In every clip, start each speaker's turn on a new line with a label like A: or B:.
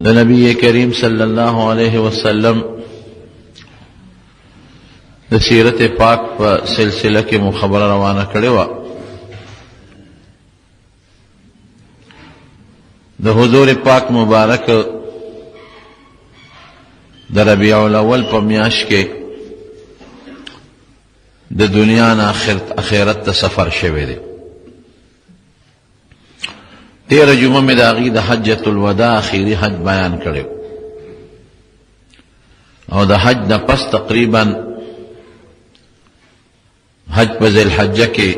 A: د نبی کریم صلی الله علیه وسلم د سیرت پاک په سلسله کې مو خبره روانه کړې وه. د حضور پاک مبارک د ربیع الاول په میاشت کې د دنیا نه آخرت ته سفر شوی دی. تیرہ جمعه میں دا غی دا حجت الوداع اخیری حج بیان کرے اور دا حج دا پس تقریبا حج پا ذی الحجہ کے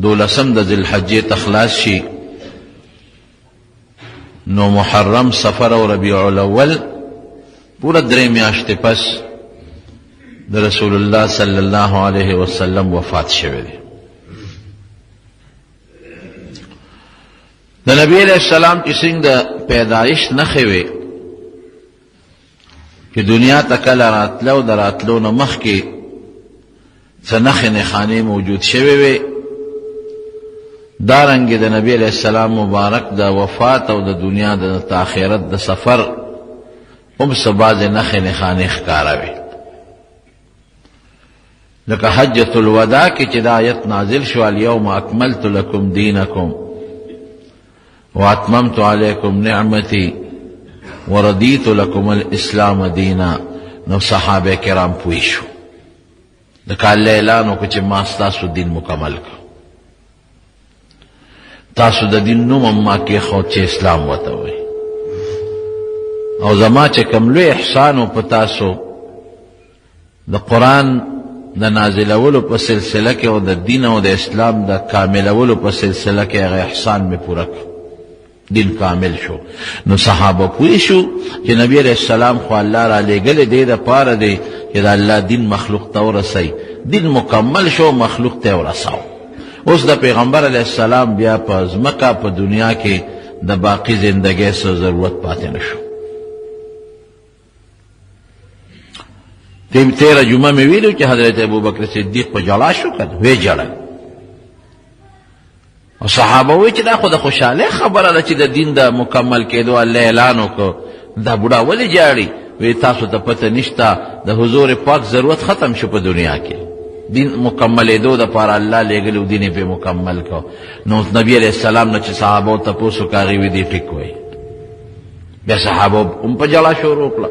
A: 12 دا ذی الحجہ تخلاص شی نو محرم سفر و ربیع الاول پورا درے میاشت پس دا رسول اللہ صلی اللہ علیہ وسلم وفات شوی دی. د نبی علیہ السلام چې څنګه پیدایش نښې وې چې دنیا ته کله راتلو د راتلو نه مخکې څه نښې نښانې موجود شوې وې، دارنګې د نبی علیہ السلام مبارک د وفات او د دنیا د آخرت د سفر هم څه بعضې نښې نښانې ښکاره وې. لکه حجة الوداع کې چې دا آیت نازل شو الیوم اکملت لکم دینکم واتممت علیکم نعمتی وردیت لکم الاسلام دینا، نو صحابه کرام پوی شو دکا اللہ اعلان وکړه چې ما ستاسو دین مکمل کړ، تاسو د دین نوم ما کېښود چې اسلام ورته وایي، او زما چې کوم لوی احسان و په تاسو د قرآن د نازلولو په سلسله کې او د دین او د اسلام د کاملولو په سلسله کې هغه احسان مې پوره کړ، دین کامل شو. نو صحابه پوی شو چې نبی علیہ السلام خو الله را لېږلی دی دپاره دی چې د الله دین مخلوق ته ورسوي. دین مکمل شو، مخلوق ته ورساو. اوس د پیغمبر علیہ السلام بیا په ځمکه په دنیا کې د باقی زندګۍ څه ضرورت پاتې نه شو. تیرہ جمعه میں ویلو چې حضرت ابوبکر صدیق په جړا شو کنه، وی جړل او صحابه وی چې دا خو د خوشحاله خبره ده چې د دین د مکمل کېدو الله اعلان وکړ، دا بوډا ولې جاړي؟ وی تاسو ته پته نشته د حضور پاک ضرورت ختم شو په دنیا کې، دین مکملېدو دپاره الله لېږلی دین یې پرې مکمل کو. نو نبی علیہ السلام نه چې صحابو تپوس وکړه هغې وی دی ټیک وی. بیا صحابو هم په جړا شروع کړه.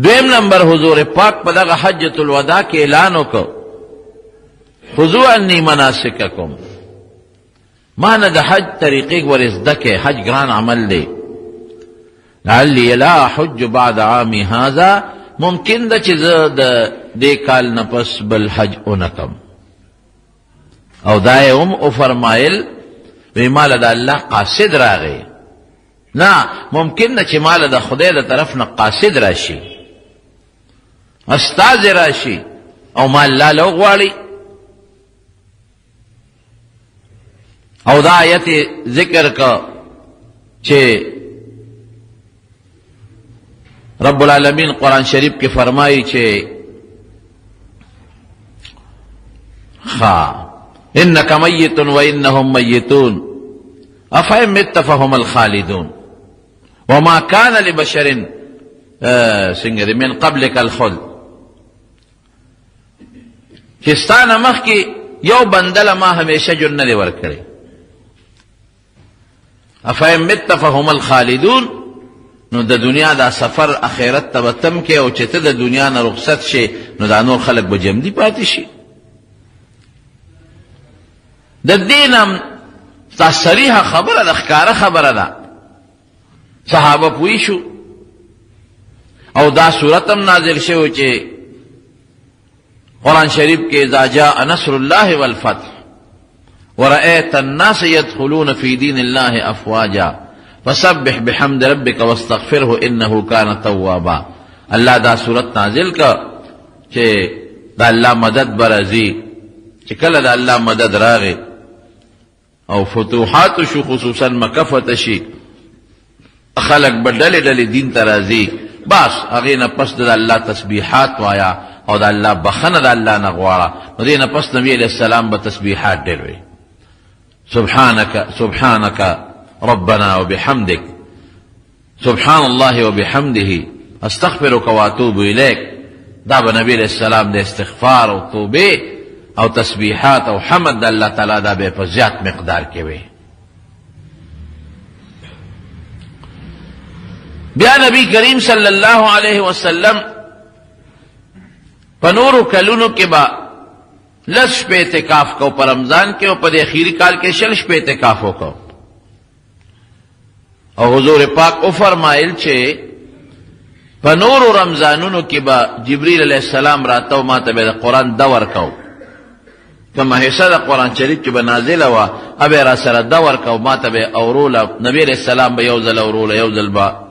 A: دویم نمبر حضور پاک په دغه حجة الوداع کې اعلان وکړ خذوا عنی مناسککم، ما نه د حج طریقې ور زده کې، حج ګران عمل دی. لعلی لا احج بعد عامی هذا، ممکن ده چې زه د دې کال نه پس بل حج ونکم. او دا یې هم وفرمایل وی ماله د الله قاصد راغی، نه ممکن ده چې ماله د خدای د طرف نه قاصد راشي، استاذ راشي او ما الله له غواړي. او دا آیت ذکر کا چې رب العالمین قرآن شریف کې فرمائی چې انک میت و انہم میتون افئن مت فهم الخالدون وما کان لبشر من قبلک الخلد، چې ستانه مخکې یو بندله ما همیشه ژوند نه دی ورکړی. افئن مت فهم الخالدون، نو د دنیا دا سفر اخرت ته به تم کې او چې ته د دنیا نه رخصت شي نو دا نور خلک به جمدي پاتې شي. د دې نه دا صریحه خبره ده، ښکاره خبره ده. صحابه پوه شو او دا صورت هم نازل شوی چې قرآن شریف کې اذا جاء نصر الله والفتح ورأيت الناس يدخلون في دين الله افواجا فسبح بحمد ربك واستغفره انه كان توابا. الله دا صورت نازل کا چې دا الله مدد برازي، چې کله دا الله مدد راغی او فتوحات شو خصوصا مکه فتح شي، خلق بدل ډلې دین ته راځي، بس هغې نه پس د الله تسبیحات وایا او د الله بخنه د الله نه غواړه. نو دې نه پس نبی علیہ السلام به تسبیحات ډېر وی، سبحانک سبحانک ربنا وبحمدك سبحان الله وبحمده استغفرك واتوب الیک. دا به نبی علیہ السلام د استغفار او توبه او تسبیحات او حمد الله تعالی دا به په زیات مقدار کې وي. بیا نبی کریم صلی الله علیه وسلم په نورو کلونو کې با لس شپې اعتکاف کو په رمضان کې او په اخیری کال کې شل شپې اعتکاف وکړو. او حضور پاک او فرمایل چې په نورو رمضانونو کې با جبرئیل علیہ السلام راتاو ما ته به قرآن دور کو کما حصہ د قرآن شریف کې به نازله وه ابه را سره دور کو ما ته به اوروله. نبی علیہ السلام به یو ځل اوروله یو ځل به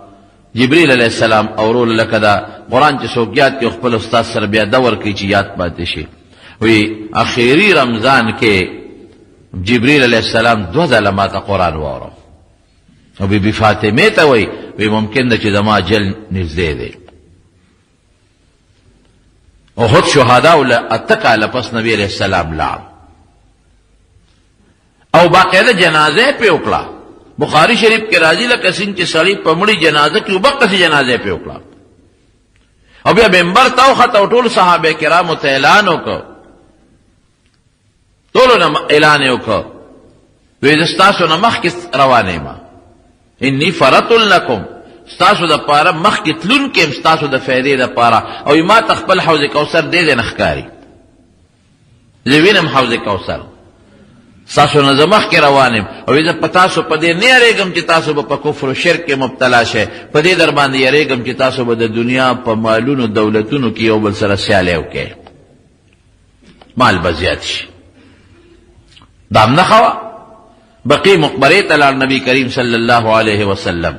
A: جبرئیل علیہ السلام اورول لکه دا قرآن چې څوک یاد کې خپل استاد سره بیا دور کوي چې یاد پاتې شي. وی اخیری رمضان کې جبرئیل علیہ السلام 2 ځله ما ته قرآن واورو. او بی بی فاطمه ته وی ممکن ده چې زما اجل نږدې دی. احد شهدا ول اتکاله پس نبی علیہ السلام لاړ او باقاعده جنازه په وکړه. بخاری شریف کې راځي لکه څنګه چې سړی په مړي جنازه کې وبقه جنازه په وکړه او بیا منبر ته وخته ټول صحابه کرامو ته اعلان وکړ. ټول اعلان وکړ وې دستاسو نه مخ کې روانه ما انی فرط لکم ستاسو د پاره مخ کې تلون کې ستاسو د فائدې د پاره او ما تخپل حوض کوثر دې نه ښکاری زوینم حوض کوثر ستاسو نه زمخ کې روانم او زه پتا سو په دې نه یریږم چې تاسو په کفر او شرک کې مبتلا شئ. په دې در باندې یریږم چې تاسو به د دنیا په مالونو دولتونو کې یو بل سره سیاله وکړي مال به زیات شي. دا نه خوا بقی مقبره ته لاړ نبی کریم صلی الله علیه وسلم.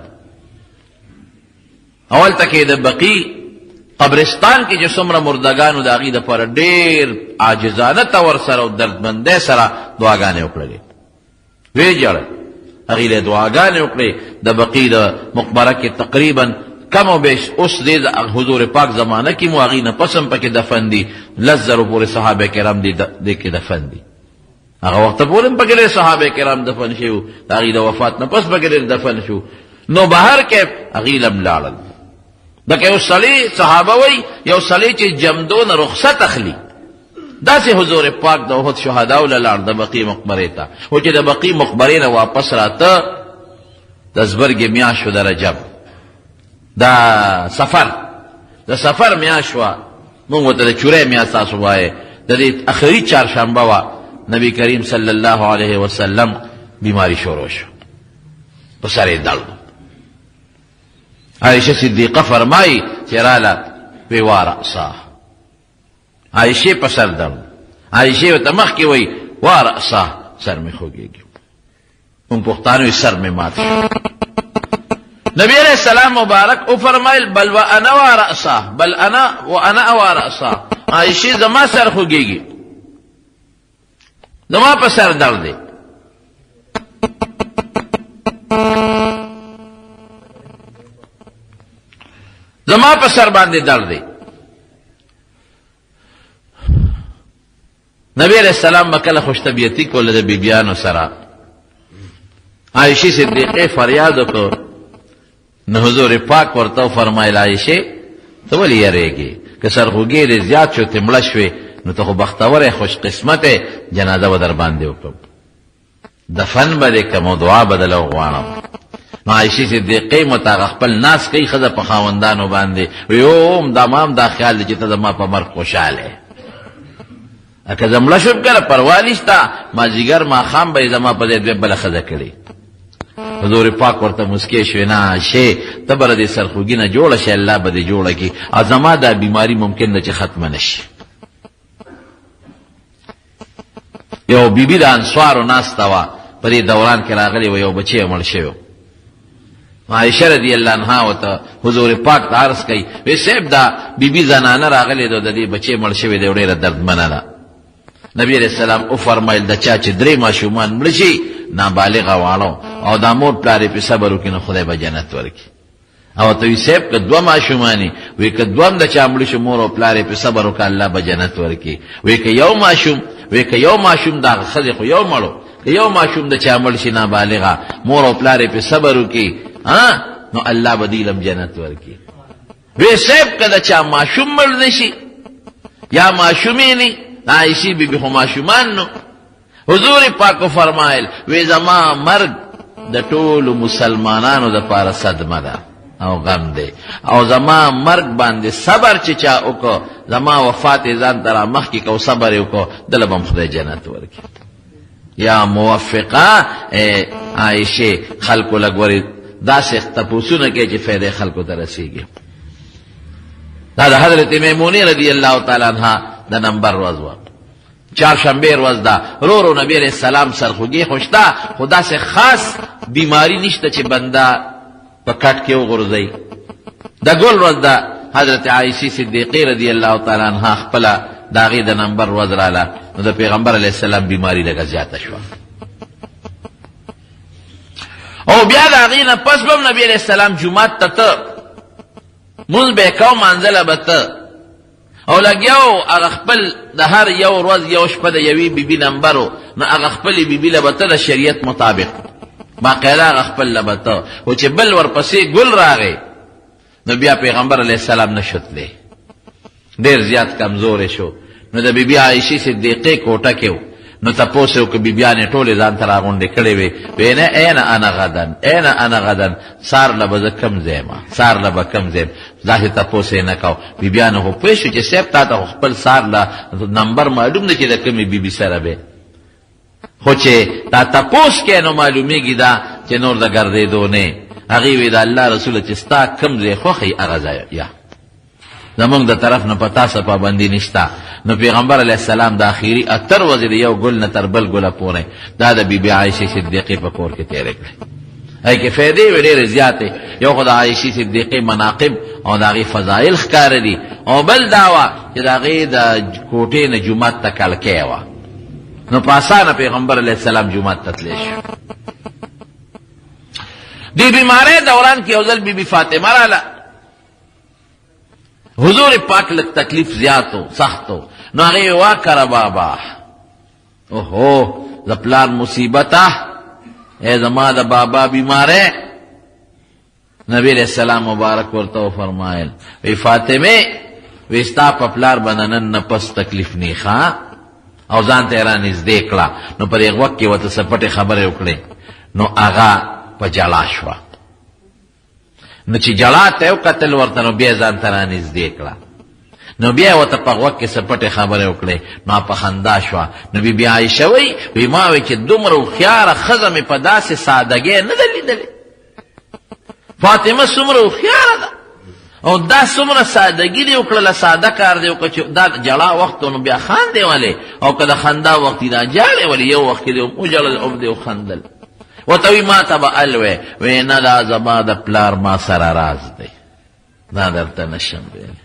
A: اول تکې د بقی قبرستان کې چې څومره مردگانو د هغې دپاره ډېر عاجزانه طور سره او دردمندۍ سره دعاګانې وکړلې. ویې ژړل هغې له دعاګانې وکړې. د بقی د مقبره کې تقریبا کم او بیش اوس دې حضور پاک زمانه کې مو هغې نه پس هم پکې دفن دي 10,000 پورې صحابه کرام دې کې دفن دي. هغه وخت پورې هم پکې ډېر صحابه کرام دفن شوي وو. د هغې د وفات نه پس پکې ډېر دفن شو. نو بهر کې هغې لم لاړل. دکه یو سړی صحابه وی یو سړی چې جمدو نه رخصت اخلي داسې حضور پاک د احد شهداو له لاړ د بقی مقبرې ته. و چې د بقی مقبرې نه واپس راته د زبرګې میاشت د رجب دا سفر میاشت وه مونږ ورته د چورې میاشت تاسو وایې د دې اخري چهارشنبه وه. نبی کریم صلی الله علیه وسلم بیماری شروع شو په سر یې درد. عائشہ صدیقہ فرمائی چرالا وی وارأسا عائشہ په سر درد. عائشہ ته مخ کې وی وارأسا سر می خوږیږي. اون پښتانوي سر می مات. نبی علیہ السلام مبارک او فرمایل بل وانا وارأسا بل انا وانا وارأسا عائشہ زما سر خوږیږي زما په سر درد دی. زما په سر باندې درد دی. نبی علیہ السلام مکله خوش طبیعتی کوله د بیبیانو سره. عائشہ صدیقہ فریاد وکړ. نو حضور پاک ورته فرمایل عائشہ ته ولې یریږي که سرخوږی دې زیات شو ته مړه شوې نو ته خو بختوره خوش قسمته جنازه به در باندې وکړم دفن به دې کوم دعا بدله وغواړم. نو عائشہ صدیقہ متاغ خپل ناس کوي ښځه په خاوندانو باندې ویوم دمام دا خیال دی چې ته زما په مرګ خوشحاله اکه زه مړه شوم کنه پروا نشته مازدیګر ماښام به یې زما په ځای بله ښځه کړې. حضور پاک ورته مسکی شوې نه عائشې ته به د سرخوږي نه جوړه شي الله به دې جوړه کړي او زما دا بیماري ممکن ده چې ختمه نه شي. یو بیبي د انصارو ناسته وه په دې دوران کې راغلی و یو بچی یې مړ شوی. عائشہ رضی اللہ عنہا وته حضور پاک ته عرض کوي وی صاحب دا بیبي زنانه راغلی د دې بچی مړ شوی دی ډېره دردمنه ده. نبی علیہ السلام او فرمایل د چا چې 3 ماشومان مړ شي نابالغه واړو او دا مور پلار په صبر وکړي نو خدای به جنت ورکړي. او ته وی صاحب که 2 ماشومانی وی که 2 د چا مړ شو مور او پلار په صبر وکړي الله به جنت ورکړي. وی که یو ماشوم دا خځه خو یو مړو یو ماشوم د چا مړ شي نابالغه مور او پلار یې پې صبر وکړي نو الله به دیلم جنت ورکړي. وی صاحب که د چا ماشوم مړ نشي یا ماشومې نی عایشې بیبي خو ماشومان نو حضور پاکو فرمایل وی زما مرګ د ټولو مسلمانانو د پاره صدمه ده او غم دی او زما مرګ باندې صبر چې چا وکړو زما وفات یې ځان ته را مخکې کو صبر یې وکړو دله به م خدای جنت ورکړي. یا موفقه عایشې خلکو لږ ورې داسې تپوسونه کوي چې فایدې خلکو ته رسېږي. دا د حضرت میمونې رضی الله تعالی عنها د نمبر ورځ وه چهارشنبې ورځ ده. رو نبی علیہ السلام سرخوږي خو شته خو داسې خاص بیماری نشته چې بنده په کټ کې وغورځوي. د ګل ورځ ده حضرت عایشې صدیقې رضی الله تعالی عنها خپله د هغې د نمبر ورځ راله نو د پیغمبر علیه السلام بیماری لږه زیاته شوه او بیا د هغې نه پس به هم نبي علیه السلام جومات ته ته مونځ به یې کو مانځله به ته او لګیاو هغه خپل د هر یو ورځ یو شپه د یوې بیبي نمبر و نو هغه خپلې بیبي له به ته د شریعت مطابق باقاعده هغه خپل له به ته خو چې بل ورپسې ګل راغی نو بیا پیغمبر علیه السلام نه شتلی ډېر زیات کمزوری شو. نو د بیبي عایشې صدیقې کوټه کې و نو تپوس یې وکړه بیبیانې ټولې ځان ته راغونډې کړې وې وی نه این انا غدن سار له به زه کم ځیم سار له به کم ځیم داسې تپوس یې نه کو. بیبیانو خو پوه شو چې صاحب تا ته خو خپل سار له نمبر معلوم دی چې د کمې بیبي سره به خو چې تا تپوس کې نو معلومیږي دا چې نور د ګرځېدو نه. هغې وی د الله رسوله چې ستا کم ځای خوښوي هغه ځای یا زمونږ د طرف نه په تاسو پابندي نشته. نو پیغمبر علیه السلام د اخیري اتر ورځې د یو ګل نه تر بل ګله پورې دا د بیبي عایشې صدیقې په کور کې تېرې کړې. هغې کې فایدې وې ډېرې زیاتې. یو خو د عایشې صدیقې مناقب او د هغې فضایل ښکاره دي او بل دا وه چې د هغې د کوټې نه جومات ته کړکۍ وه نو په اسانه پیغمبر علیه السلام جومات ته تلی شو. د بیمارۍ دوران کې یو ځل بیبي فاطمه راله حضور پاک لږ تکلیف زیاتو سختو نو هغې وا کره بابا اوهو د پلار مصیبته ای زما د بابا بیمارۍ. نبی علیہ السلام مبارک ورته وفرمایل وی فاطمه وی ستا په پلار باندې نن نه پس تکلیف نه ښه او ځان ته یې رانږدې کړه نو په دې وخت کې ورته څه پټې خبرې وکړې نو هغه په جلا شوه. نو چې جلا ته یې وکتل ورته نو بیا یې ځان ته رانږدې کړه نو بیا یې ورته په غوږ کې څه پټې خبرې وکړې نو په خندا شوه. نو بیبي عایشه وی ما وی چې دومره هوښیاره ښځه مې په داسې سادګۍ نه ده لیدلې. فاطمه څومره هوښیاره ده او دا څومره سادګي دې وکړله ساده کار دې وکړه چې دا جلا وخت نو بیا خاندې ولې او که د خندا وخت دا جاړې ولې یو وخت کې دې وجړل او دې وخندل ورته وی ما ته به ال وی نه دا زما د پلار ما سره راز دی دا درته نشم ویلی.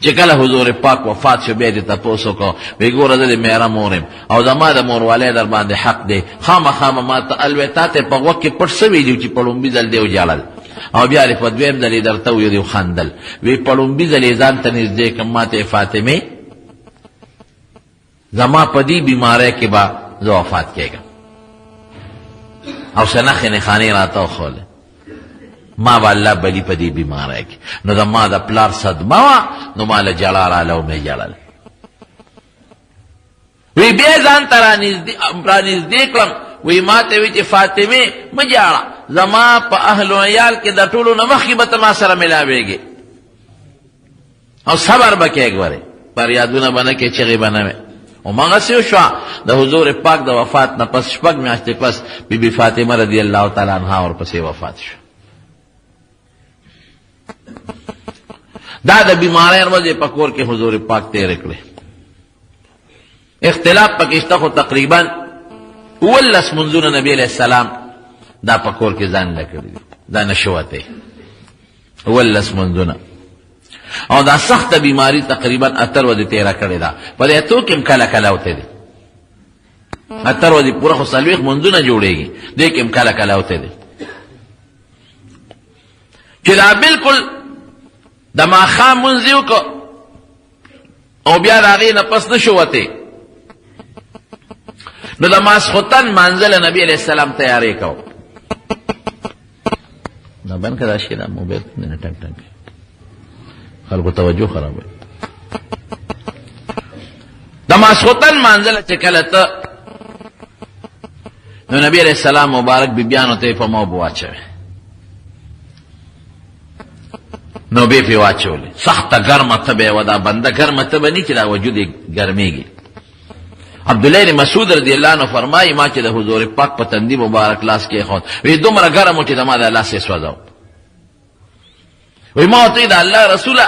A: چې کله حضور پاک وفات شو بیا دې تپوس وکړو وی ګوره زه د میره مور یم او زما د موروالی در باندې حق دی خامخا ما ته ال وی تا ته په غوږ کې پټ سوي دي چې په لومبي ځل دې وجړل او بیا په دویم ځل یې درته ویل دې وخندل وی په لومبي ځل یې ځان ته نږدې کړم ما ته فاطمې زما په دې بیمارۍ کې به زه وفات کېږم او څه نښې نښانې راته وښولې ما به الله بلی په دې بیماری کې نو د ما د پلار صدمه وه نو ما له جړا راله او مې جړل. وی بیا ځان ته رانږدې کړم وی ما ته وی چې فاطمې مه جاړه زما په اهل و عیال کې د ټولو نه مخکې به ته ما سره ملاوېږې او صبر به کې ګورې فریادونه به نه کې چغې به نه وې هماغسې وشوه. د حضور پاک د وفات نه پس 6 میاشتې پس بیبي فاطمه رضی الله تعالی عنها ورپسې وفات شو. دا د بیماری ورځې په کور کې حضور پاک تېرې کړې. اختلاف پکې شته خو تقریبا 19 منځونه نبی علیہ السلام دا په کور کې ځان له کړي دي دا نشو وتی 19 منځونه او دا سخت بیماری تقریبا 8 ورځې تېره کړې ده په دې اتو کې کله کله وته دي 8 ورځې پوره خو 40 منځونه جوړېږي دې کې کله کله وته دي چې دا بالکل د ماښام منځ یې وکړو او بیا د هغې نه پس نه شو وتی نو د ماسخوتن منزل نبی علیہ السلام تیاری کو دا بند کدا شي دا موبایل نه ټنګ ټنګ خلکو توجه خراب وي د ماسخوتن منزل چې کله ته نو نبی علیہ السلام مبارک بیبیانو ته په مو بواچوي نو به په واچولې سخته ګرمه تبه ودا بنده ګرمه تبه نه چې دا وجود ګرميږي عبدالله بن مسعود رضی الله عنه فرمایي ما چې د حضور پاک په تندي مبارک لاس کې خو وی دومره ګرم چې د ما د لاس سوځاو وی ما ته د الله رسوله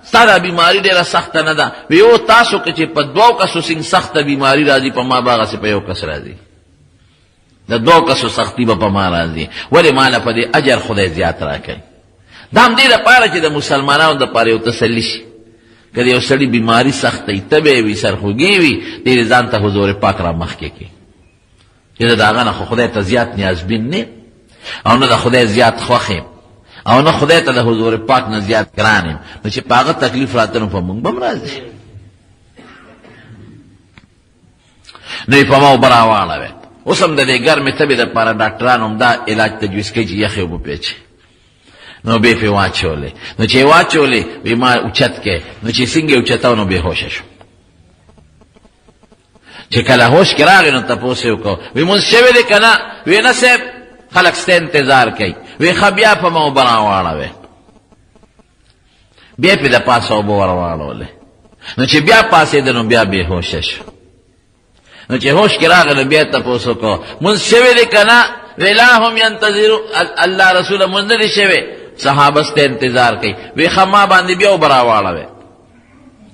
A: ستاسو بیماری ډیره سخت نه ده وی او تاسو کې چې په دوه کسو څنګه سخت بیماری راځي په ما باغه سي په یو کس راځي د دوه کسو سختی به په ما راځي ولی مال په دې اجر خدای زیات راکړي دا هم دې لپاره چې د مسلمانانو د پاره یو تسلی شي کله یو سړی بیماری سختي تبه وي سرخوږي وي دې ځان ته حضور پاک را مخ کې چې دا غنه خدای ته زیات نیازبین نه او نه د خدای زیات خوخه او نه خدای ته د حضور پاک نه زیات ګرانم نو چې پاغه تکلیف راته نو په موږ بم راځي نو په ما براواله اوس هم د دې ګرمه تبه د پاره ډاکټرانو هم دا علاج تجویز کوي چې یخه وب پیچ نو به په واچولې نو چې واچولې وی ما اوچت کې نو چې څنګه اوچتاو نو به هوش شو چې کله هوش کراغ نو تاسو کو وی مونږ شوی دې کنه وی نه سه خلک ست انتظار کوي وی خبیا په مو براواله بیا په د پاسو بورواله نو چې بیا پاسې د نو بیا به هوش شو نو چې هوش کراغ نو بیا تاسو کو مونږ شوی دې کنه ویلاهم ينتظروا الله رسول منذر شوی صحابه ست انتظار کوي وی خما باندې بیا براواله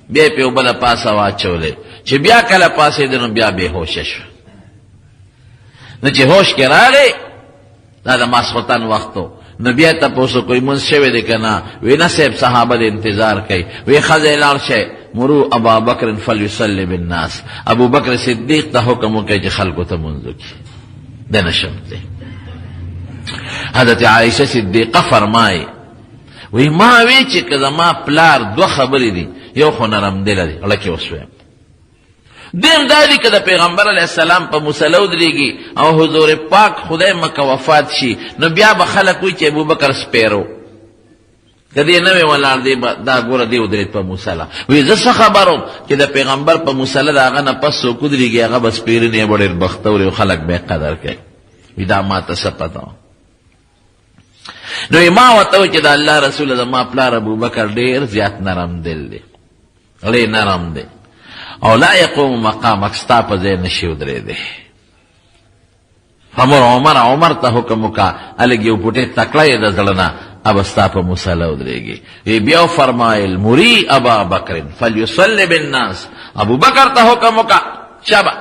A: بیا په بل پاسه واچولې چې بیا کله پاسې دنو بیا به هوش شو نو چې هوش کراغه دا د ماسختن وختو نو بیا تاسو کوئی مونږ شوی دې کنه وینا صاحب صحابه د انتظار کوي وی خزیلار شه مرو ابا بکر فليصلي بالناس ابو بکر صدیق ته حکم وکړي چې خلکو ته منځ وکړي د نشمته حضرت عائشہ صدیقہ فرمائے وی ما وی چې کله ما پلار دو خبرې دي یو خو نرم دل دی الکه وسوي دیم دالی که دا پیغمبر علیہ السلام پا مسلو دریگی او حضور پاک خدای مکه وفات شي نو بیا به خلک وی چې ابو بکر سپیرو کدی نوې ولار دی دا ګوره دی ودرید په مسله وی زه خبرم چې د پیغمبر په مسله دا غنه پس کو دریږي هغه بس پیرنه وړل بختور خلک به قدر کوي وی دا ما ته سپتا نو ما وته چې د الله رسول زما پلار ابو بکر ډیر زیات نرم دل دی لې نرم دی او لا يقوم مقامك ستا په ځای نشي ودرې دی عمر ته حکم وکا الګ یو پټه تکړه د ځلنا اب ستا په مصلی ودرېږي وی بیا فرمایل مری ابا بکر فليصلي بالناس ابو بکر ته حکم وکا شابه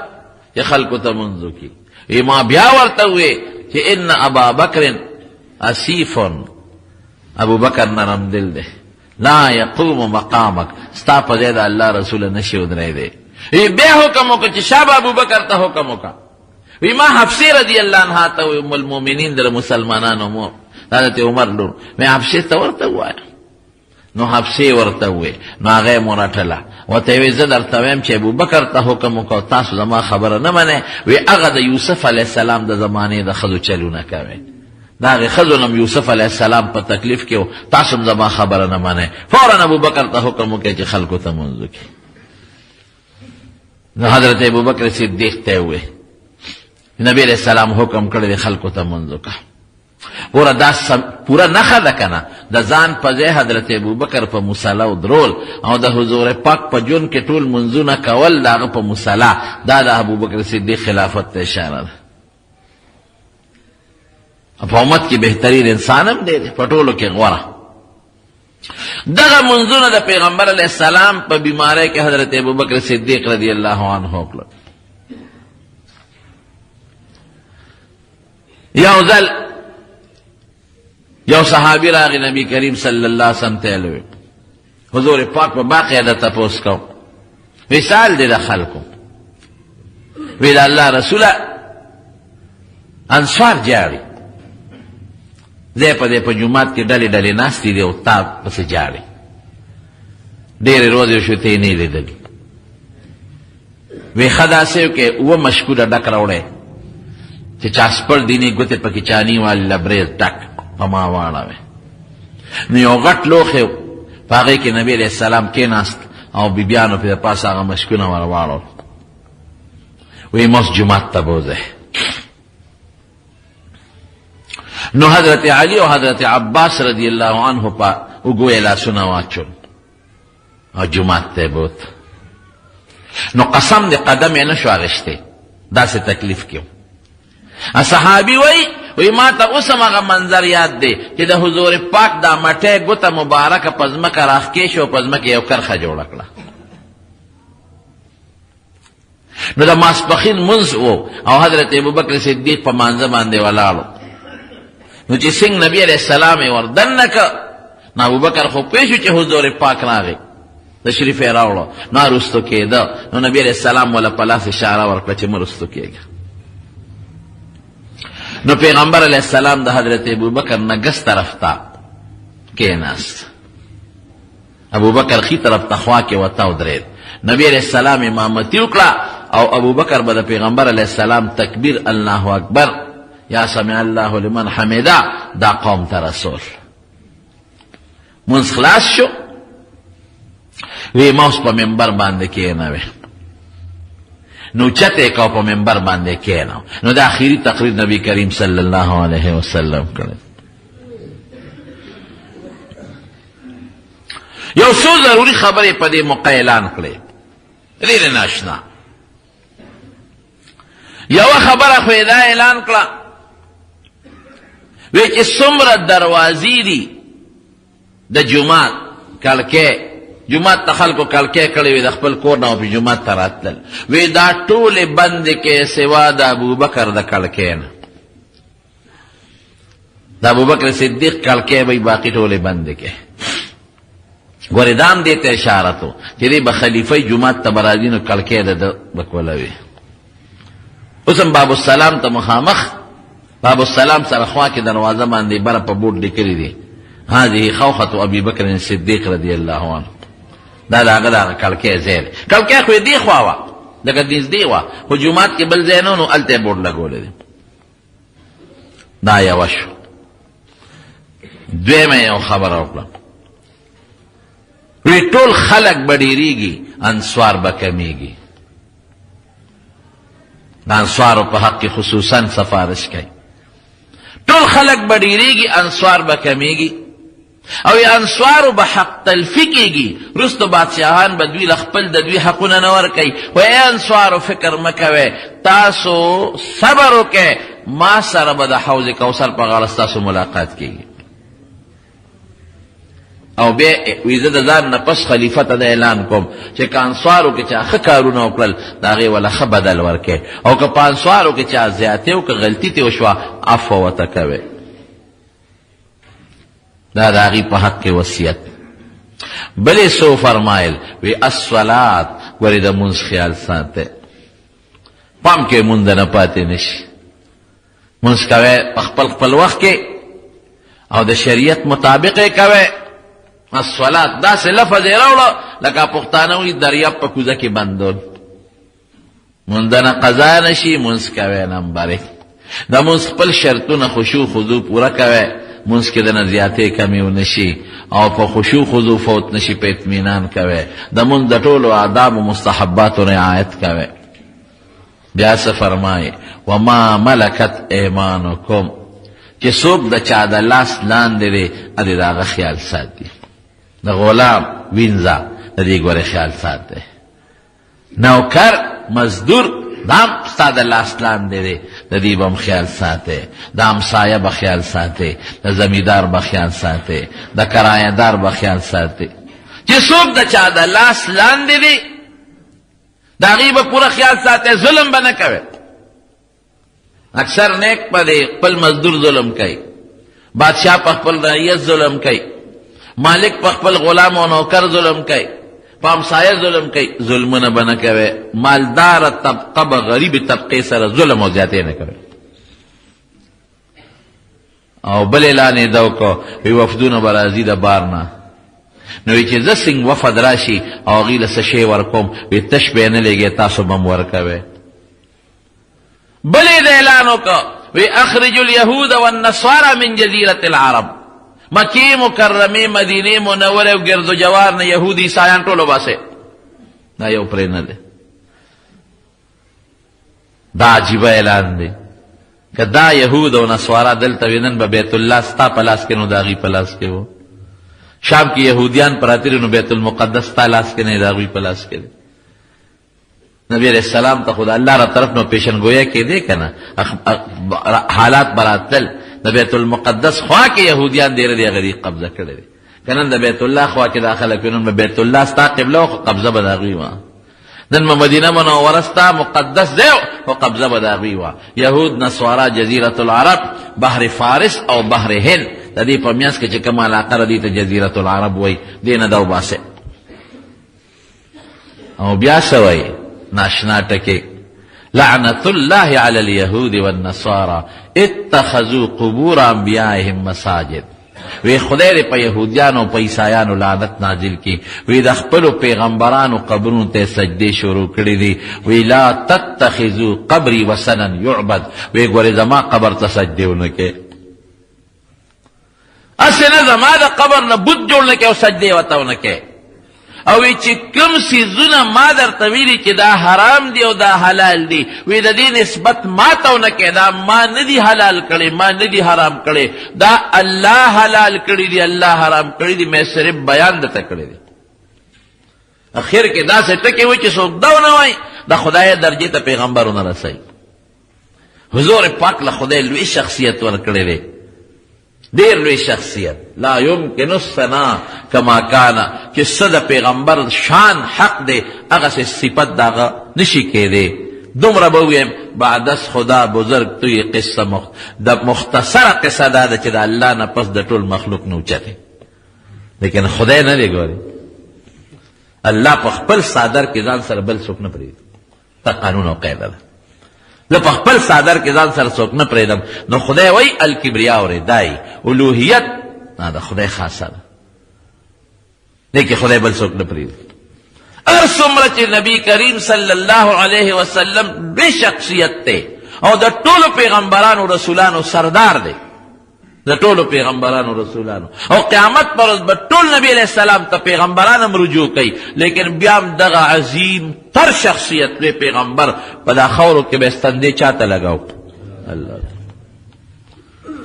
A: چې خلکو ته منځو کی وی ما بیا ورته وی چې ان ابا بکر اسیف ابو بکر نرم دل دی لا يقوم مقامك ستا په ځای د الله رسول نشي ودرې دی بیا حکم وکړه چې شابه ابو بکر ته حکم وکړه وی ما حفصه رضی الله عنها ته ام المؤمنین در مسلمانانو مو حضرت عمر لور مې حفصه ته ورته وای نو حفصه ورته وای نو هغه مرټله وته وی زه درته ویم چې ابو بکر ته حکم وکړه تاسو زما خبره نه منه وی هغه د یوسف علی السلام د زمانه د خزو چلونه کوي دا خزونم یوسف علیہ السلام په تکلیف کې تاسو زما خبره نه مانه فورا ابو بکر ته حکم وکړي چې خلکو ته منځو کې نو حضرت ابو بکر صدیق ته وې نبی علیہ السلام حکم کړی خلکو ته منځو کا پورا نخه ده کنه د ځان په ځای حضرت ابو بکر په مصلا او درول او د حضور پاک په جون کې ټول منځونه کول داغه په مصلا دا د ابو بکر صدیق خلافت ته اشاره ده په امت کې بهترین انسان هم دی پټولو کې غوړه دغه منځونه د پیغمبر علیه السلام په بیماری کې حضرت ابوبکر صدیق رضی الله عنه وکړل یو ځل یو صحابي راغی نبی کریم صلی الله علیه وسلم ته وی حضور پاک په باقاعده تاسو کو مثال دی د خلکو وی د الله رسول انصار جاری زه په دې په جمعات کې ډلې ډلې ناشتي دی او تا پس جاری ډېر روزه شو ته نه لیدل وی خدا سے کہ وہ مشکور ڈک روڑے چې چاسپر دینی گوتے پکی چانی والی لبریز ڈک پما والا وی نو یو غٹ لوخه پاگئی که نبی علیہ السلام کے ناست او بی بیانو پی پاس آغا مشکونه وروارو وی موس جماعت تا بوزه نو حضرت علی و حضرت عباس رضی اللہ عنہ پا اگوی لاسونا واچون او جماعت تا بود نو قسم دی قدم نشو آغشتے دا سے تکلیف کیوں صحابی وی ما تا اسم اغا منظر یاد دے کہ دا حضور پاک دا مٹے گتا مبارک پزمک راخکیش و پزمک یو کرخ جوڑکلا نو دا ماسپخین منز او حضرت ابوبکر صدیق پا منظر باندے ولالو نو چی سنگ نبی علیہ السلام وردن نکا نا ابوبکر خو پیشو چی حضور پاک راغی تشریف راوڑو نا رستو که دا نو نبی علیہ السلام والا پلاس اشارہ ورکلا چی مرستو که گا نو پیغمبر علیہ السلام دا حضرت ابوبکر نگس طرف تا کے ناست ابوبکر خی طرف تا خواہ کے وطاو درید نبی علیہ السلام امامتی اکلا او ابوبکر با دا پیغمبر علیہ السلام تکبیر اللہ اکبر یا سمع اللہ لمن حمیدہ دا قوم تا رسول منز خلاص شو وی موس پا منبر باندے کے نوے نو چتے کو پا منبر باندے کے نو نو دا آخری تقریر نبی کریم صلی اللہ علیہ وسلم کرے یو سو ضروری خبری پا دے موقع اعلان کرے ریر ناشنا یو خبر خویدہ اعلان کرا ویچ سمر دروازی دی دا جماعت کلکے جماعت تخل کو کلکے کڑی وی دا خپل کورنا پی جماعت تراتلل وی دا طول بند کے سوا دا ابوبکر دا کلکین دا ابوبکر صدیق کلکے بی باقی طول بند کے گوردام دیتے اشارتو چیدی بخلیفی جماعت تبرازینو کلکے دا بکولوی اسم باب السلام تا مخامخ باب السلام سرخوا کی دروازہ باندی برا پا بورد لکری دی هذه خوخة ابی بکر صدیق رضی اللہ عنہ دا دا غدا کلکے زیر کلکے خوی دی خواوا لکه دیز دیوا خو جماعت کی بل زینونو علتے بورد لگولے دی دا یوشو دوی میں یو خبر اوکلا وی طول خلق بڑیریگی انسوار بکمیگی انسوارو پا حق کی خصوصاً سفارش کئی طول خلق بڑیریگی انسوار بکمیگی او ی انسوارو بحق تلفکیگی رستو بادشاہان بدوی لخپل ددوی حقونا نور کئی و ای انسوارو فکر مکوے تاسو صبرو کے ما سر بدا حوض کوثر پا غالستاسو ملاقات کیگی او بے ویزد زان نپس خلیفت دا اعلان کوم چه که انسوارو که چه خکارو نوکلل دا غی والا خبدل ورکے او که پا انسوارو که چه زیادتیو که غلطی تیو شوا عفو وتکوے دا غی پا حق وصیت بلے سو فرمائل وی الصلاة وری دا منز خیال سانتے پام کے مند نپاتے نشی منز کوے پخپل وقت کے او دا شریعت مطابق کوے الصلاة دا سے لفظ روڑا لکا پختانوی دریاب پا کوزا کی بندون مندنا قضا نشی منز کوے نمبر دا منز پل شرطون خشوع خضوع پورا کوے منز کے دن زیادے کمیو نشی او پا خشوع خضوع فوت نشی پا اطمینان کوے دا منز دا طول و آداب و مستحبات و رعایت کوے بیاس فرمائے وما ملکت ایمانکم کہ سوک دا چاہ دا لاس لان دے دے ادی دا غا خیال ساتھ دی دا غلام وینزا دا دی گوار خیال ساتھ دے نوکر مزدور دام ستا دا لاستلان دے دے دا دی بام خیال ساتے دا امسایہ بخیال ساتے دا زمیدار بخیال ساتے دا کرایہ دار بخیال ساتے چی سوک دا چاہ دا لاستلان دے دے دا غیب پورا خیال ساتے ظلم بنا کوئے اکثر نیک پا دے پل مزدور ظلم کئی بادشاہ پا پل رئیت ظلم کئی مالک پا پل غلام و نوکر ظلم کئی پامسایہ ظلم کئی ظلمنا بنا کوئے مالدار طبقہ بغریب طبقے سر ظلم و زیادے نہ کوئے او بل اعلان دو کو وی وفدون برازی دا بارنا نو چې زه څنګه وفد راشي او هغوی له څه شی ورکوم وی تش به یې نه لېږې تاسو به م ورکوئ. بل یې د اعلان وکړه وی اخرجوا اليهود والنصارى من جزيرة العرب، مکی مکرمې مدینې منورې او ګرد و جوار نه یهود عیسایان ټول وباسئ. دا یو پرې نه دی، دا عجیبه اعلان دی. که دا یهود او نصوارا دلته وي نن به بیت الله ستا په لاس کې نو د هغوی په لاس کې و. شام کې یهودیان پراته نو بیت المقدس ستا لاس کې نه د هغوی په لاس کې دی. نبی علیہ السلام ته خو د الله را طرف نو پیشنګویه کېدی که نه، حالات به راتلل. د بیت المقدس خوا کې یهودیان ډېره د هغه قبضه کړې دی، که نن د بیت الله خوا کې دا خلک وي نن به بیت الله ستا قبله و خو قبضه به د هغوی وه. نن مدینه منوره ستا مقدس دی خو قبضه به د هغوی وه. یهود نصوارا جزیرة العرب، بحر فارس او بحر هند، د دې په میانځ کې چې کومه علاقه ده دې ته جزیرة العرب وایي، دې نه دا وباسئ. او بیا څه وایي ناشنا ټکې لعنة الله على اليهود والنصارى اتخذوا قبور انبیائهم مساجد. وی خدای دې په یهودیانو او په عیسایانو لعنت نازل کی. وی د خپلو پیغمبرانو قبرونو ته سجدې شروع کړي دي. وی لا تتخذوا قبري وثنا يعبد، وی ګورې زما قبر ته سجدې ونه کې، هسې نه زما د قبر نه بت جوړ نه کې او سجدې ورته ونه کې. او وی چې کوم څیزونه ما درته ویلي چې دا حرام دی او دا حلال دی، وی د دې نسبت ما ته ونه کې، دا ما نه دي حلال کړی، ما نه دي حرام کړی، دا الله حلال کړی دی، الله حرام کړی دی، مې صرف بیان درته کړی دی. اخر کې داسې ټکې وایي چې څوک دا ونه وایي د خدای درجې ته پیغمبر ونه رسوي. حضور پاک له خدای لوی شخصیت ورکړی دی، ډېر لوی شخصیت. لا يمكن الثناء کما کانا، چې څه د پیغمبر شان حق دی هغسې صفت د هغه نشي کېدی. دومره به ویم بعد از خدا بزرگ توی قصه د مختصره قصه دا ده چې د الله نه پس د ټول مخلوق نه اوچت دی، لیکن خدای نه دی. ګوري الله په خپل صادر کې ځان سره بل څوک نه پرېږدي، دا قانون او قاعده ده. زه په خپل صادر کې ځان سره څوک نه پرېږدم. نو خدای وایي الکبریا ردای، الوهیت د خدای خاصه ده، لیکن خدای بل څوک نه پرېږدي. هر څومره چې نبی کریم صلی الله علیه وسلم بې شخصیت دی او د ټولو پیغمبرانو رسولانو سردار دی، د ټولو پیغمبرانو رسولانو، او قیامت پر ورځ به ټول نبی علیہ السلام ته پیغمبران هم رجوع کوي، لیکن بیا هم دغه عظیم تر شخصیت وی پیغمبر په دا خاورو کې به استندې چاته لګاو؟ الله.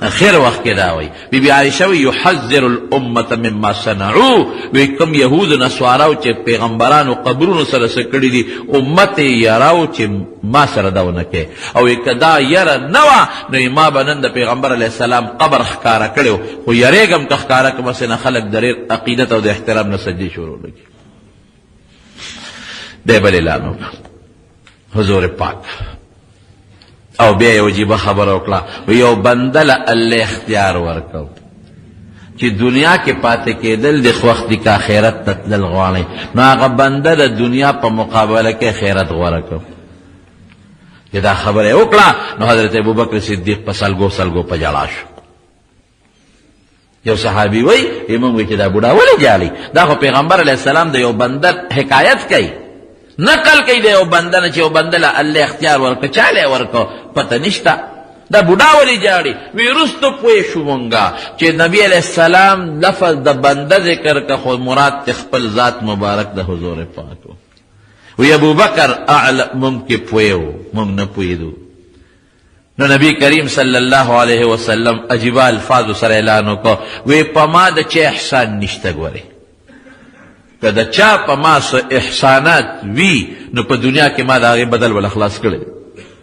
A: اخر وخت کې دا وایي بی بی عایشه وی یحذر الامه مما صنعوا، وی کوم یهود نصاراو چې پیغمبرانو قبرونو سره څه کړي دي امت یې یراو چې ما سره دا ونه کې، او که دا یره نه وه نو ما به نن د پیغمبر علیه السلام قبر ښکاره کړی و، خو یریږم که ښکاره کړم هسې نه خلک د ډېر عقیدت او د احترام نه سجدې شروع لګي. دی بل اعلان وکړه حضور پاک، او بیا یو عجیبه خبره وکړه، یو بنده له الله اختیار ورکړ چې دنیا کې پاتې کېدل د وخت کې آخرت ته تلل غواړي، نو هغه بنده د دنیا په مقابله کې آخرت غوره کړ. چې دا خبره یې وکړه نو حضرت ابوبکر صدیق په سلګو سلګو په ژړا شو. یو صحابي وایي موږ وایي چې دا بوډا ولې ژاړي؟ دا خو پیغمبر علیه السلام د یو بنده حکایت کوي، نقل کوي د یو بنده نه چې یو بنده له الله اختیار ورکړه، چاله یې ورکړه پته نشته، دا بوډا ولې جاړي؟ وی وروسته پوه شو مونږه چې نبی علیہ السلام لفظ د بنده ذکر که خو مراد خپل ذات مبارک د حضور پاک و. وی ابوبکر اعلم مونږ کې پوه و، مونږ نه پوهېدو. نو نبی کریم صلی الله علیه وسلم عجیبه الفاظو سره اعلان وکړه، وی په ما د چا احسان نشته. ګورې که د چا په ما څه احسانات وي نو په دنیا کې ما د هغې بدل ول خلاص کړی،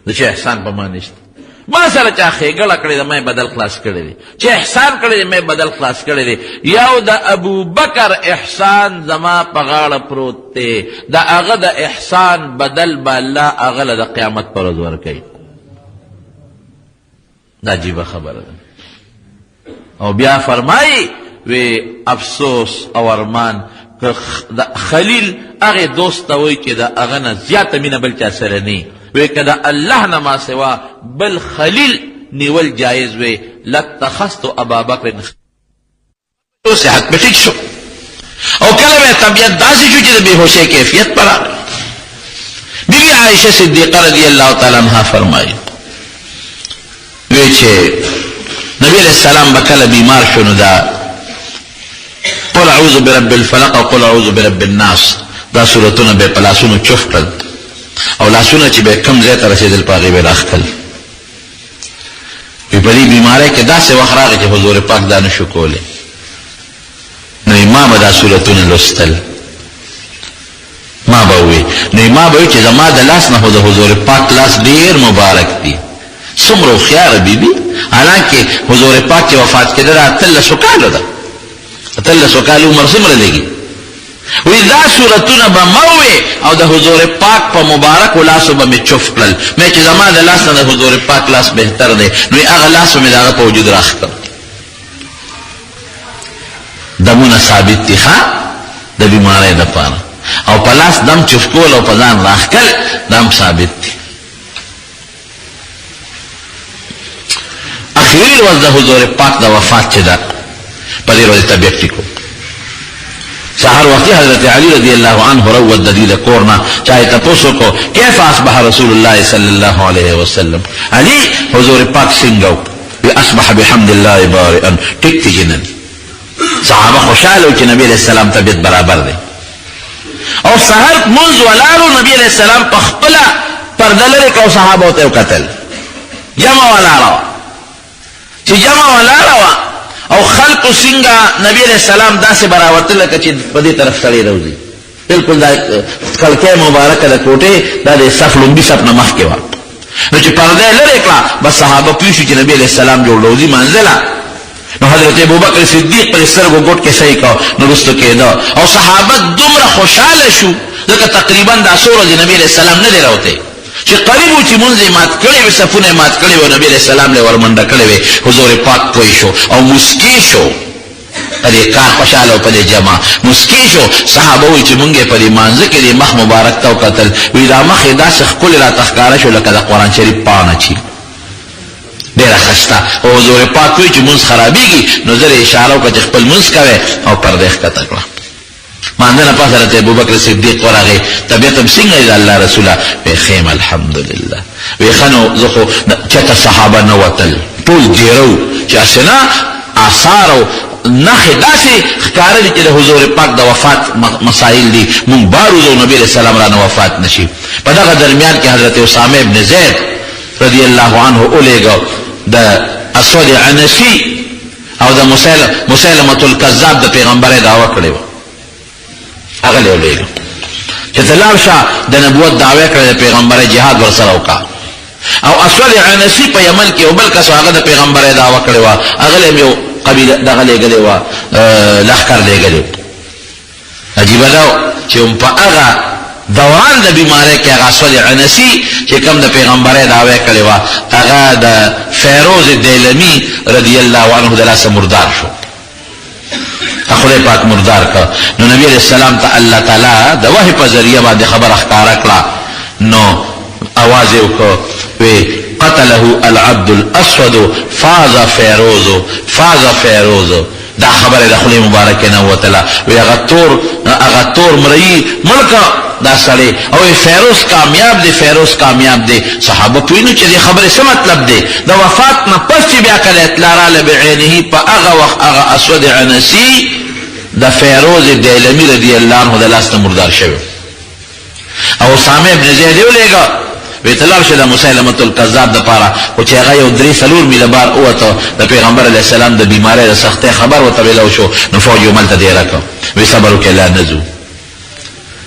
A: د چا احسان په ما نشته. ما سره چا ښېګړه کړې ده ما بدل خلاص کړی دی، چې احسان کړی دی ما بدل خلاص کړی دی. یو د ابوبکر احسان زما په غاړه پروت دی، د هغه د احسان بدل به الله هغه له د قیامت په ورځ ورکوي. دا عجیبه خبره ده. او بیا فرمایي وی افسوس او ارمان که خلیل هغې دوست ته وایي چې د هغه نه زیاته مینه بل چا سره نه وی، که د الله نه ما سوا بل خلیل نیول جایز وی لاتخذت ابا بکر. صحت به ټیک شو، او کله به طبیعت داسې شو چې د بېهوشۍ کیفیت پر راغی. بی بی عائشہ صدیقہ رضی اللہ تعالی عنہ فرمائی وی چې نبی علیہ السلام بکله بیمار شنو دا قل اعوذ برب الفلق او قل اعوذ برب الناس دا سورتونه به پلاسونو چوف کړل او لاسونه چې به کم ځای ته رسېدل په هغې به راخ کړل. وی په دې بیمارۍ کې داسې وخت راغی چې حضور پاک دا نشو کولی نو ما به دا سورتونه لوستل ما به وی نو ما به وی چې زما د لاس نه خو د حضور پاک لاس ډېر مبارک دی څومره هوښیاره بیبي حالانکه حضور پاک چې وفات کېده دا 1300 کالو ده 1300 کال عمر څومره لګي وی دا سورتونه به موي او د حضور پاک په مبارک لاسو به مې چوف کړل مې چې زما د لاس نه د حضور پاک لاس بهتر دی نو هغه لاس مې د هغه په وجود راخ کړ. دمونه ثابت دي ښه د بیمارۍ دپاره او په لاس دم چوف کول او په ځان راخ کړل دم ثابت دي. اخري ورځ د حضور پاک د وفات چې ده په دې ورځ طبیعت ټیک سحر وقتی حضرت علی رضی اللہ عنہ روت دلیل کورنا چاہے تپوسو کو کیف اصبح رسول اللہ صلی اللہ علیہ وسلم علی حضور پاک سنگو اصبح بحمد اللہ بارئا ٹک تی جنن صحابہ خوشحالو کہ نبی علیہ السلام طبیعت برابر دے اور سحر منز ولارو نبی علیہ السلام پخپلا پردلر کو صحابہ تے قتل جمع ولارو چی جمع ولارو او خلق څنګه نبی علیہ السلام داسې براوتل لکه چې په دې طرف سړی راوځي بالکل دا کلکې مبارکه د کوټې دا د صف لومبي صف نه مخکې وه نو چې پرده یې لرې کړه بس صحابه پوه شو چې نبی علیہ السلام جوړ روځي منزله نو حضرت ابوبکر صدیق پر سترګو ګوټ کې صحیح کو نو رستو کېده او صحابه دومره خوشحاله شو ځکه تقریبا دا څو ورځې نبی علیہ السلام نه دی راوتی چې قریب و چې مونځ یې مات کړی وي صفونه یې مات کړی و نبي علیہ السلام له ورمنډه کړی وي حضور پاک پوه شو او مسکی شو په دې کار خوشحاله او په دې جمع مسکی شو صحابه وایي چې مونږ یې په دې مانځه کې دې مخ مبارک ته وکتل وایي دا مخ یې داسې ښکلې راته ښکاره شو لکه د قرآن شریف پاڼه چې ډېره ښایسته او حضور پاک وایي چې مونځ خرابېږي نو زه یې اشاره وکړه چې خپل مونځ کوئ او پردې ښکته کړه ماندنه پاس حضرت ابوبکر صدیق ورغی طبیعت هم څنګه دی د الله رسوله وی خیم الحمدلله وی ښه نو زه خو چېرته صحابه نه وتل ټول دیره چې هسې نه آثار او نښې داسې ښکاره دي چې د حضور پاک د وفات مسایل دي مونږ بار وځو نبي علیه السلام رانه وفات نشي په دغه درمیان کې حضرت اسامه ابن زید رضی الله عنه ولیږه د اسود عنسی او د مسیلمة الکذاب د پیغمبرۍ دعوه کړې وه هغه له ولیږه چې ته لاړ شه د نبوت دعوی کړې د پیغمبرۍ جهاد ورسره وکړه او اسود عنسی په یمن کې یو بل کس هغه د پیغمبرۍ دعوه کړې وه هغه له یو قبیله دغه لېږلې وه لښکر لېږلې عجیبه ده چې په هغه دوران د بیمارۍ کې هغه اسود عنسی چې کوم د پیغمبرۍ دعوی کړې وه هغه د فیروز دیلمي رضی الله عنه د لاسه مردار شو خدای پاک مردار کا نو نبی علیہ السلام ته الله تعالی د وحی په ذریعہ باندې خبر اخکارا کړه نو आवाज وکړه وی قتله العبد الاسود فاز فیروز دا خبره د خلی مبارک نه وتله وی هغه تور مړی ملک دا سړی او فیروز کامیاب دی صحابه پوینو چې دې خبره څه مطلب دی د وفات نه پس چې بیا کله اطلاع رااله بعینه په هغه وخت هغه اسود عنسی د فیروز دیلمی رضی الله عنه د لاس نه مردار شوی او اسامه ابن زید ولیږه وی ته لاړ شه د مسیلمة الکذاب دپاره خو چې هغه یو 3-4 میله بار ووته د پیغمبر علیه السلام د بیمارۍ د سختۍ خبر ورته ویلو شو نو فوج یې هملته دیره کړه وی صبر وکړئ لا نه ځو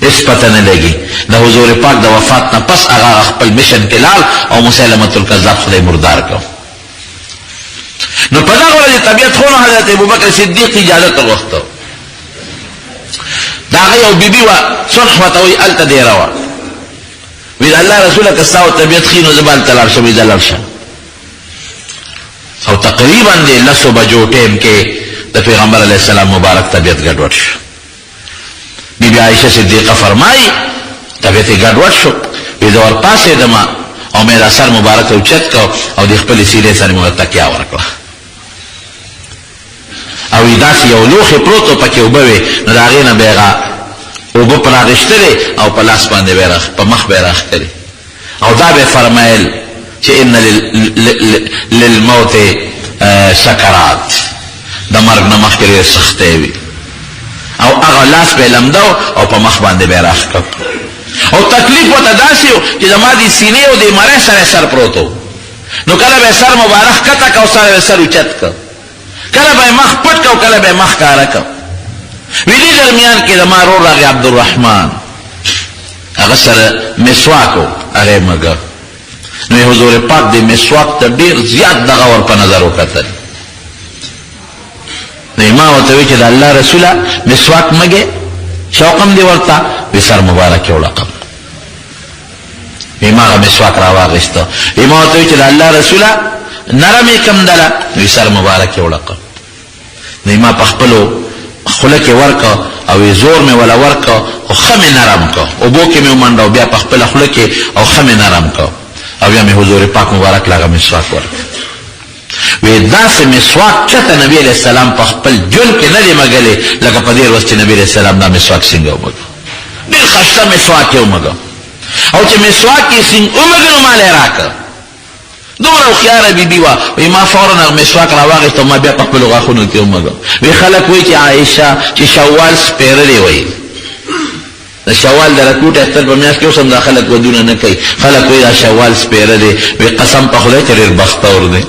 A: هېڅ پته نه لګي د حضور پاک د وفات نه پس هغه خپل میشن کې لاړ او مسیلمة الکذاب خدای مردار کړ نو په دغه ورځې طبیعت خو نو حضرت ابوبکر صدیق اجازت وغوښته د هغه یو بیبي وه صلح ورته وایي هلته دیره وه وی د الله رسوله که ستا و طبیعت ښي نو زه به هلته لاړ شم وی زه لاړ شم او تقریبا د 10 بجو ټیم کې د پیغمبر علیه السلام مبارک طبیعت ګډوډ شو بی بی عائشہ صدیقہ فرمائی طبیعت ګډوډ شو وی زه ورپاڅېدم او مې دا سر مبارک اوچت کو او د خپلې سیرې سره مې ورته تکیه ورکړه او داسې یو لوښي پروت و پکې اوبه وې نو د هغې نه به یې هغه اوبه په راغېښتلې او په لاس باندې به په مخ به یې راښکلې او دا به فرمایل چې ان للموت سکرات د مرګ نه مخکې ډېرې سختۍ وي او هغه لاس به یې لمده او په مخ باندې به یې راښکه او تکلیف ورته داسې و چې زما د سینې او د مرۍ سره سر پروت و نو کله به سر مبارک کته که او سره به سر اوچت که کله به مخ پټ که او کله به مخ کاره که وی دې درمیان کې زما رور راغی عبدالرحمن هغه سره مسواک و هغه یې مږه نو حضور پاک د مسواک ته ډېر زیات دغه ور په نظر وکتل نو ما ورته وی چې د الله رسوله مسواک مږې شوقم دې ورته وی سر مبارک یې وړقم وی ما هغه مسواک راواغېسته وی ما ورته وی چې د الله رسوله نرم یې کم دله وی سر مبارک یې وړقم نو ما په خپلو خوله کې ورکه او زور مې ولا ورکه او ښه مې نرم که اوبو کې مې ومنډه او بیا په خپله خوله کې او ښه مې نرم که او بیا مې حضور پاک مبارک له هغه مسواک ورکړه وی داسې مسواک چته نبی علیه السلام په خپل ژوند کې نه دی مږلی لکه په دې ورځ چې نبی علیه السلام دا مسواک څنګه ومږه ډېر ښایسته مسواک یې ومږه او چې مسواک یې ومږه نو مال یې راکړه دومره هوښیاره بیبي وه وی ما فورا هغه مسواک راواغېست او ما بیا په خپلو غاښونو کې ومږه وی خلک وایي چې عایشه چې شوال سپېرلی وایي د شوال د رکوټ اختر په میاشت کې اوس هم دا خلک ودونه نه کوي خلک وایي دا شوال سپېره دی وی قسم په خدای چې ډېر بختور دی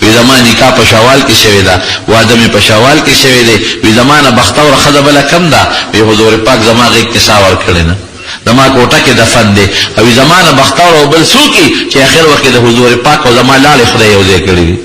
A: وی زما نکاح په شوال کې شوې ده واده مې په شوال کې شوی دی وی زما نه بختوره ښځه بله کم ده وی حضور پاک زما غېږ کې ساه ورکړې نه زما کوټه کې دفن دی او زما نه بختوره او بل څوک چې اخر وخت کې د حضور پاک او زما لاړې خدای یو ځای کړي دي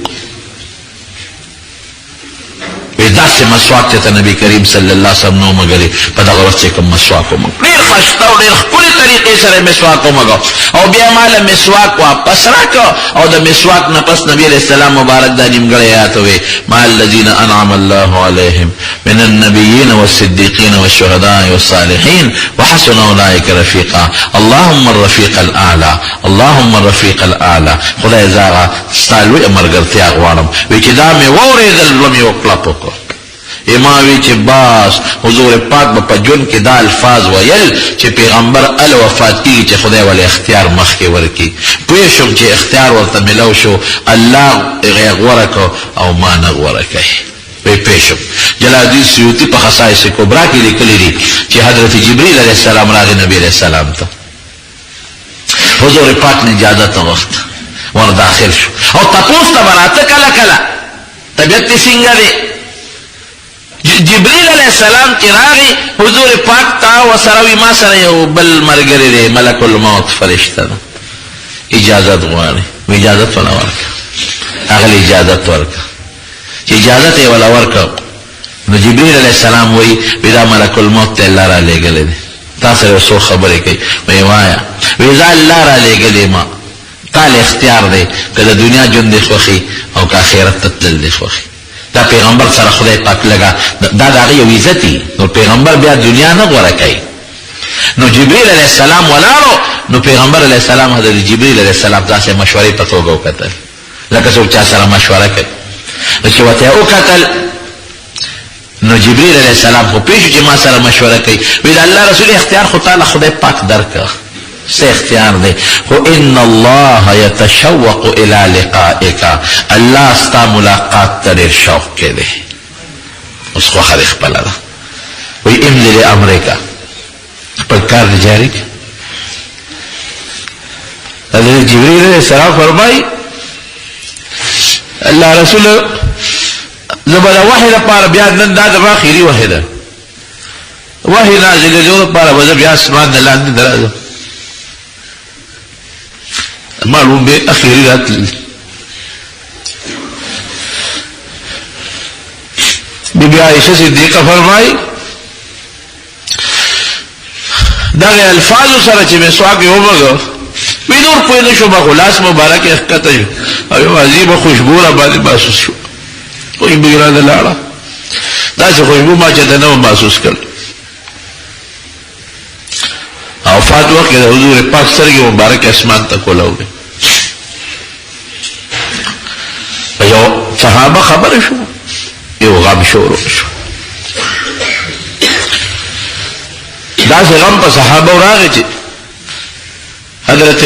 A: وی داسې مسواک چې ته نبي کریم صلی الله علیه وسلم نو مږلی په دغه ورځ چې کوم مسواک ومږ ډېر ښایسته او ډېر ښکلې طریقې سره مسواک ومږه او بیا ما له مسواک واپس راکړه او د مسواک نه پس نبي علیه السلام مبارک دا نیمګړی آیات وی مع الذین انعم الله علیهم من النبیین والصدیقین والشهداء والصالحین وحسن اولئک رفیقا اللهم الرفیق الاعلی اللهم الرفیق الاعلی خدای زاغه ستا لویه ملګرتیا غواړم وی چې دا مې واورېدل زړه مې وکړپ وکړ اماوی چې باس حضور پاک به په ژوند کې دا الفاظ ویل چې پیغمبر ال وفات کیږي چې خدای ولې اختیار مخکې ورکړي پوه شم چې اختیار ورته میلاو شو الله هغه غوره کړ او ما نه غوره کړی پوه شم جلال الدین سیوطي په خصائص کبرا کې لیکلي دي چې حضرت جبریل علیه السلام راغی نبی علیه السلام ته حضور پاک نه اجازت وغوښته ور داخل شو او تپوس ته به راته کله کله طبیعت دې څنګه دی جبریل علیہ السلام چې راغی حضور پاک تا وسره وی ما سره یو بل ملګری دی ملک الموت فرشته ده اجازت غواړي اجازت ولا ورکړه هغه اجازت ورکړه چې اجازت یې ولا ورکړه نو جبریل علیہ السلام وی دا ملک الموت ته الله را لېږلی دی تا سره څو خبرې کوي وی وایه وی دا الله را لېږلی ما تا له اختیار دی که د دنیا ژوند دې خوښي او که آخرت ته تلل دې خوښي دا پیغمبر سره خدای پاک لگا دا دا یو عزتي نو پیغمبر بیا دنیا نه غوره کوي نو جبریل علیہ السلام ولاړو نو پیغمبر علیہ السلام حضرت جبریل علیہ السلام داسې مشورې په توګه وکتل لکه څوک چا سره مشوره کوي نو چې ورته یې وکتل نو جبریل علیہ السلام خو پوه شو چې ما سره مشوره کوي وی د الله رسول اختیار خو تعالی خدای پاک درکړه څه اختیار دی خو ان الله یتشوق الى لقائک الله ستا ملاقات ته ډېر شوق کې دی اوس خوښه دې خپله ده وی امضي لامرک خپل کار دې جاري کړه حضرت جبریل علیہ السلام فرمایي الله رسول زه به د وحي لپاره بیا نن دا زما اخري وحي ده وحي نازلېدو لپاره به زه بیا اسمان نه لاندې درځم معلوم به اخیری راتل بی بی عائشہ صدیقہ فرمائی دغه الفاظ سره چې مسواک یې ومږه وی نور پوه نه شو به لاس مبارک یې ښکته شو او یو عجیبه خوشبو را باندې محسوس شو خوشبو یې راته لاړه داسې خوشبو ما چېرته نه وم محسوس کړ او وفات وخت د حضور پاک سترګې مبارک اسمان ته کولاوې یو صحابه خبر شو یو غم شروع شو. دا سے غم په صحابه راغی چې حضرت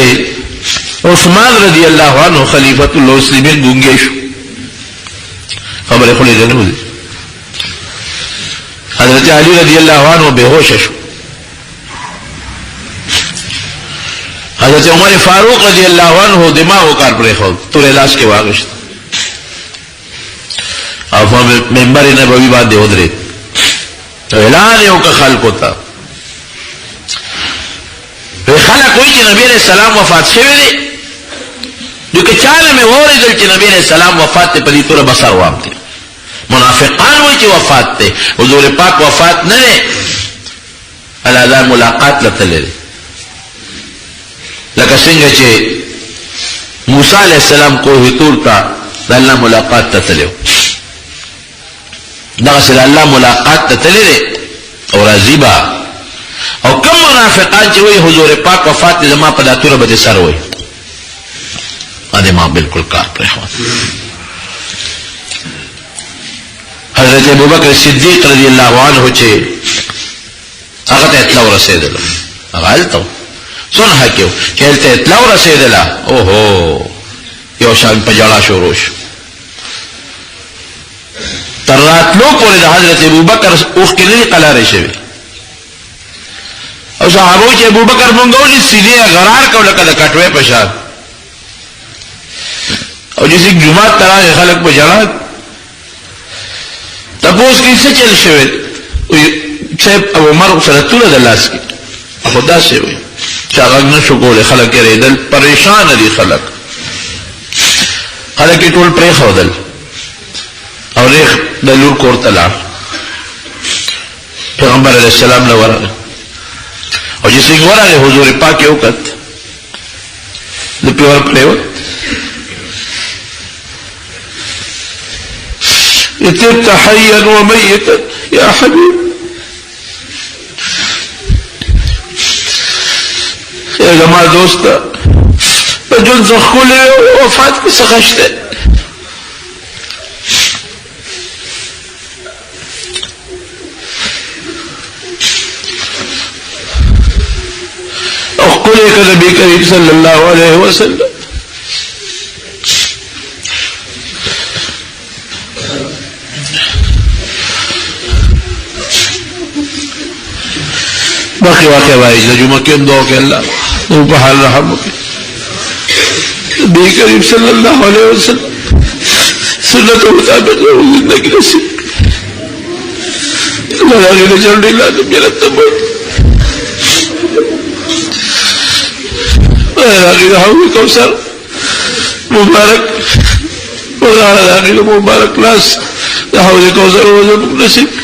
A: عثمان رضی اللہ عنہ خلیفۃ المسلمین گونگے شو. خبر خلی جنو دی. حضرت علی رضی اللہ عنہ بے ہوش شو. حضرت عمر فاروق رضی اللہ عنہ دماغ کار پر خود تور علاج کے واقعشت اور ممبر نبوی بات دے ادرے تو اعلان یو کا خلق ہوتا خلق ہوئی کہ نبی علیہ السلام وفات شوی دے جو کہ چاله میں ووری دل کہ نبی علیہ السلام وفات تے پدی تور بسر وام تے منافقان ہوئی کہ وفات تے حضور پاک وفات نہ دے اللہ دا ملاقات لتلے دے لکه څنګه چې موسی علیہ السلام کوه تور ته د الله ملاقات ته تلو دغه الله ملاقات ته تللی او راضی با او کوم منافقان چې وایي حضور پاک وفات زما په داتوره به سر وایي باندې ما بالکل کار پرې حضرت ابوبکر صدیق رضی الله عنه چې هغه ته اطلاع ورسېدله هغه الته سنها کیو چهلته اطلاع رسیدله اوهو یو شان په جړه شروع شو تر راتلو پورې د حضرت ابوبکر اوخ کې نه قلاره شوی او صحابه چې ابوبکر مونږ ولې سیده غرار کول کله کټوي په شان او چې جمعه تراغه خلک په جړه تاسو کې څه چل شوی چې ابو عمر سره ټول د لاس کې خدا شي وي چاغ نشو کوله خلک ریدل پریشان دي خلک ټول پرې خودل او ریخ د لور کور تلا پیغمبر علیہ السلام له ورغه او چې څنګه ورغه حضور پاک یو کت د پیور پلیو یتب تحیا و میتا یا حبیب یا زما دوستا په جون زخوله وفات کې څخشته او قوله که نبی کریم صلی اللہ علیہ وسلم باقی واقع بھائی نجومہ کیم دعا کہ اللہ وہ بحال رحم کے نبی کریم صلی اللہ علیہ وسلم سنت و مطابق زندگی نصیب اللہ علیہ جلد اللہ تم جلد تبوت اللہ علیہ حوی کوسر مبارک اللہ علیہ مبارک لاس حوی کوسر وزن نصیب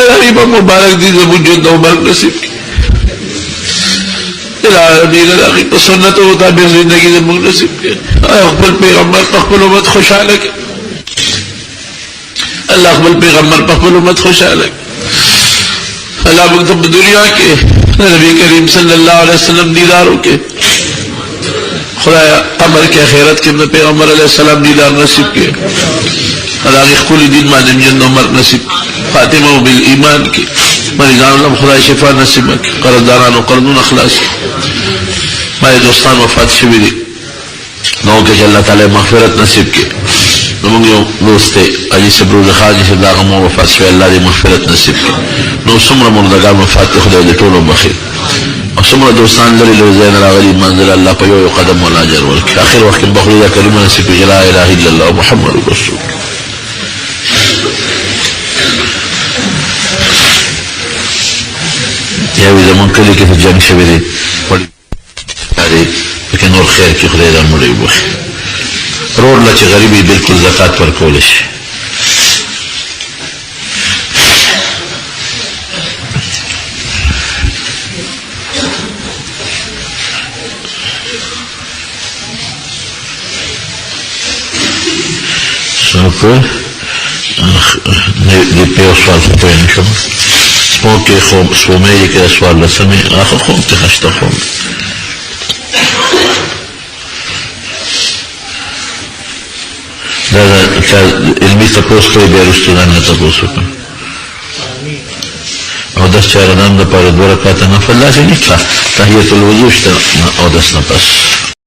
A: غریبا مبارک دی زبون جند مبارک نصیب کی العالمین الاخیر سنت و مطابق زندگی زبون نصیب کی اقبل پیغمبر پخبل امت خوشحال کی اللہ اقبل پیغمبر پخبل امت خوشحال کی اللہ مکتب دنیا کے نبی کریم صلی اللہ علیہ وسلم دیداروں کے خدایا قبر کے خیرت کے پیغمبر علیہ السلام دیدار نصیب کے اللہ کی کل دین مادم جند عمر نصیب خاتمہ بالایمان کی مریضان اللہ خدا شفا نصیب کی قرضداران و قرضون اخلاص ہمارے دوستان وفات شوی دی نو کہ اللہ تعالی مغفرت نصیب کی نمونگیو دوستے عجی سے بروز خاجی سے داغمو وفات شوی اللہ دی مغفرت نصیب کی نو سمر مردگان وفات کی خدا دی طول و بخیر اور سمر دوستان لری لوزین راغلی منزل اللہ پیو قدم ولا جر ولکی آخر وقت بخلی یا کلمہ نصیب کی لا الہ الا اللہ محمد رسول یاوی زمان کلی که جنگ شوی دی لیکن نور خیر کی خدای دان مڑی بخی رور لچه غریبی بالکل زکاة پر کولش سوپر دی پیو سوال پوین شما سپوکی خوم سپومی که سوال لسمی آخر خوم تخشتا خوم دا چا علمي تپوس کوي بیا وروسته ځان نه تپوس وکړه اودس چا رنان دپاره 2 رکعته نفل داسې نشته تحیة الوضو شته اودس نه پس